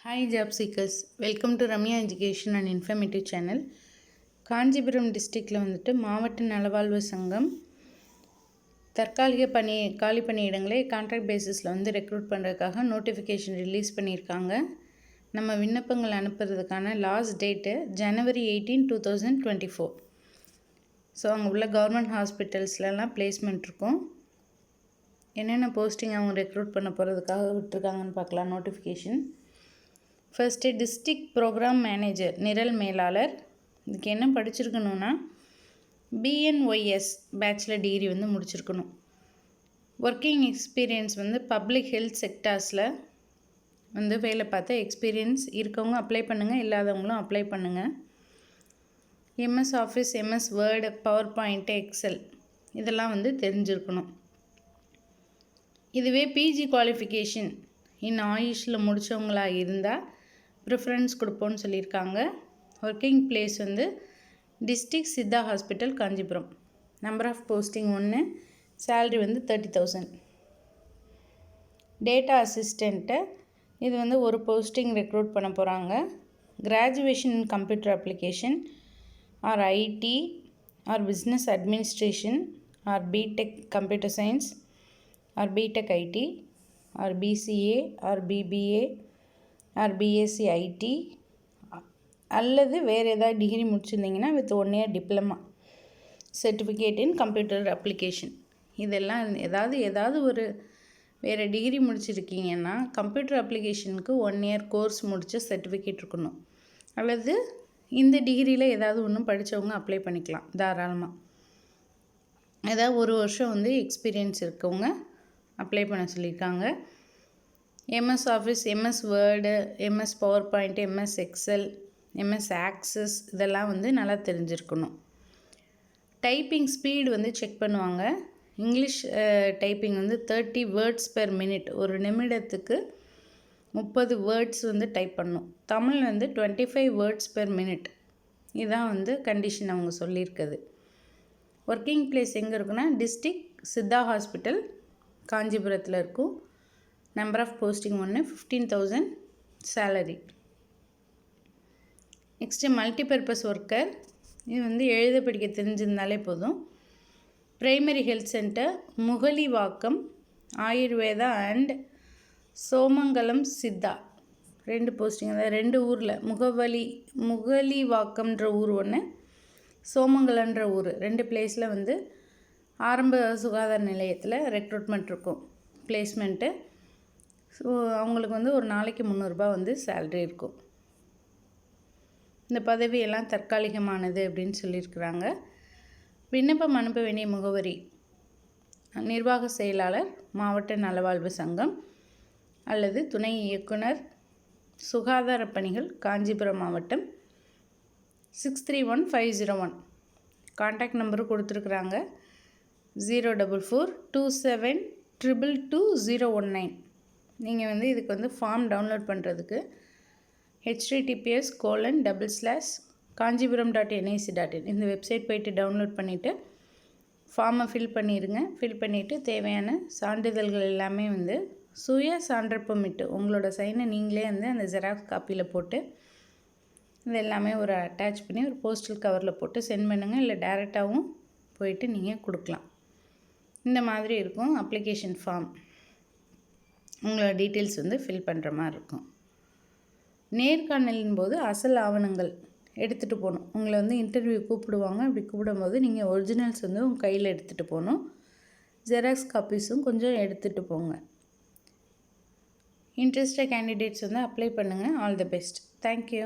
Hi job seekers, welcome to Ramya Education and Informative Channel. Kanchipuram டிஸ்ட்ரிக்டில் வந்துட்டு மாவட்ட நலவாழ்வு சங்கம் தற்காலிக காலி பணியிடங்களை கான்ட்ராக்ட் பேசிஸில் வந்து ரெக்ரூட் பண்ணுறதுக்காக நோட்டிஃபிகேஷன் ரிலீஸ் பண்ணியிருக்காங்க. நம்ம விண்ணப்பங்கள் அனுப்புறதுக்கான லாஸ்ட் டேட்டு January 18, 2024. ஸோ அங்கே உள்ள கவர்மெண்ட் ஹாஸ்பிட்டல்ஸ்லாம் பிளேஸ்மெண்ட் இருக்கும். என்னென்ன போஸ்டிங் அவங்க ரெக்ரூட் பண்ண போகிறதுக்காக விட்டுருக்காங்கன்னு பார்க்கலாம். Notification first district program manager நிரல் மேலாளர். இதுக்கு என்ன படிச்சிருக்கணும்னா BNYS பேச்சுலர் டிகிரி வந்து முடிச்சிருக்கணும். ஒர்க்கிங் எக்ஸ்பீரியன்ஸ் வந்து பப்ளிக் ஹெல்த் செக்டார்ஸில் வந்து வேலை பார்த்த எக்ஸ்பீரியன்ஸ் இருக்கவங்க அப்ளை பண்ணுங்கள், இல்லாதவங்களும் அப்ளை பண்ணுங்கள். MS office, MS Word, PowerPoint, Excel இதெல்லாம் வந்து தெரிஞ்சிருக்கணும். இதுவே பிஜி குவாலிஃபிகேஷன் ஆயுஷில் முடித்தவங்களாக இருந்தால் ப்ரிஃபரன்ஸ் கொடுப்போன்னு சொல்லியிருக்காங்க. ஒர்க்கிங் பிளேஸ் வந்து district Siddha hospital Kanchipuram. Number of posting 1, salary வந்து 30,000. டேட்டா அசிஸ்டண்ட்டு இது வந்து ஒரு போஸ்டிங் ரெக்ரூட் பண்ண போகிறாங்க. Graduation in computer application or IT or business administration or BTech computer science or BTech IT or BCA or BBA or BSc IT அல்லது வேறு ஏதாவது degree முடிச்சிருந்தீங்கன்னா with 1 year diploma certificate in computer application. இதெல்லாம் ஏதாவது ஒரு வேறு degree முடிச்சிருக்கீங்கன்னா computer அப்ளிகேஷனுக்கு 1 year கோர்ஸ் முடித்த சர்டிஃபிகேட் இருக்கணும். அல்லது இந்த டிகிரியில் ஏதாவது ஒன்று படித்தவங்க அப்ளை பண்ணிக்கலாம் தாராளமாக. ஏதாவது ஒரு வருஷம் வந்து எக்ஸ்பீரியன்ஸ் இருக்கவங்க அப்ளை பண்ண சொல்லியிருக்காங்க. MS office, MS Word, MS PowerPoint, MS Excel, MS Access இதெல்லாம் வந்து நல்லா தெரிஞ்சிருக்கணும். டைப்பிங் ஸ்பீடு வந்து செக் பண்ணுவாங்க. இங்கிலீஷ் டைப்பிங் வந்து 30 words per minute, ஒரு நிமிடத்துக்கு 30 words வந்து டைப் பண்ணணும். தமிழ் வந்து 25 words per minute. இதுதான் வந்து கண்டிஷன் அவங்க சொல்லியிருக்குது. ஒர்க்கிங் பிளேஸ் எங்கே இருக்குன்னா டிஸ்ட்ரிக்ட் சித்தா ஹாஸ்பிட்டல் காஞ்சிபுரத்தில் இருக்கும். Number of posting 1, 15,000 salary. Next multipurpose worker. இது வந்து எழுத படிக்க தெரிஞ்சிருந்தாலே போதும். Primary health centre Mugalivakkam Ayurveda and Somangalam Siddha 2 posting, அதாவது 2 ஊரில் முகலிவாக்கம்ன்ற ஊர் ஒன்று, சோமங்கலன்ற ஊர் 2 பிளேஸில் வந்து ஆரம்ப சுகாதார நிலையத்தில் ரெக்ரூட்மெண்ட் இருக்கும் பிளேஸ்மெண்ட்டு. ஸோ அவங்களுக்கு வந்து ஒரு நாளைக்கு 300 ரூபாய் வந்து சேல்ரி இருக்கும். இந்த பதவியெல்லாம் தற்காலிகமானது அப்படின்னு சொல்லியிருக்கிறாங்க. விண்ணப்பம் அனுப்ப வேண்டிய முகவரி நிர்வாக செயலாளர் மாவட்ட நலவாழ்வு சங்கம் அல்லது துணை இயக்குனர் சுகாதார பணிகள் காஞ்சிபுரம் மாவட்டம் 631501. கான்டாக்ட் நம்பரும் கொடுத்துருக்குறாங்க 04427222019. நீங்கள் வந்து இதுக்கு வந்து ஃபார்ம் டவுன்லோட் பண்ணுறதுக்கு https://kanjipuram.nic.in இந்த வெப்சைட் போய்ட்டு டவுன்லோட் பண்ணிவிட்டு ஃபார்மை ஃபில் பண்ணிடுங்க. ஃபில் பண்ணிவிட்டு தேவையான சான்றிதழ்கள் எல்லாமே வந்து சுய சான்றப்பமிட்டு உங்களோட சைனை நீங்களே வந்து அந்த ஜெராக்ஸ் காப்பியில் போட்டு இது எல்லாமே ஒரு அட்டாச் பண்ணி ஒரு போஸ்டல் கவரில் போட்டு சென்ட் பண்ணுங்கள். இல்லை டைரெக்டாகவும் போயிட்டு நீங்கள் கொடுக்கலாம். இந்த மாதிரி இருக்கும் அப்ளிகேஷன் ஃபார்ம். உங்களோட டீட்டெயில்ஸ் வந்து ஃபில் பண்ணுற மாதிரி இருக்கும். நேர்காணலின் போது அசல் ஆவணங்கள் எடுத்துகிட்டு போகணும். உங்களை வந்து இன்டர்வியூ கூப்பிடுவாங்க. அப்படி கூப்பிடும்போது நீங்கள் ஒரிஜினல்ஸ் வந்து உங்கள் கையில் எடுத்துகிட்டு போகணும். ஜெராக்ஸ் காப்பீஸும் கொஞ்சம் எடுத்துகிட்டு போங்க. இன்ட்ரெஸ்டட் கேண்டிடேட்ஸ் வந்து அப்ளை பண்ணுங்கள். All the best. தேங்க்யூ.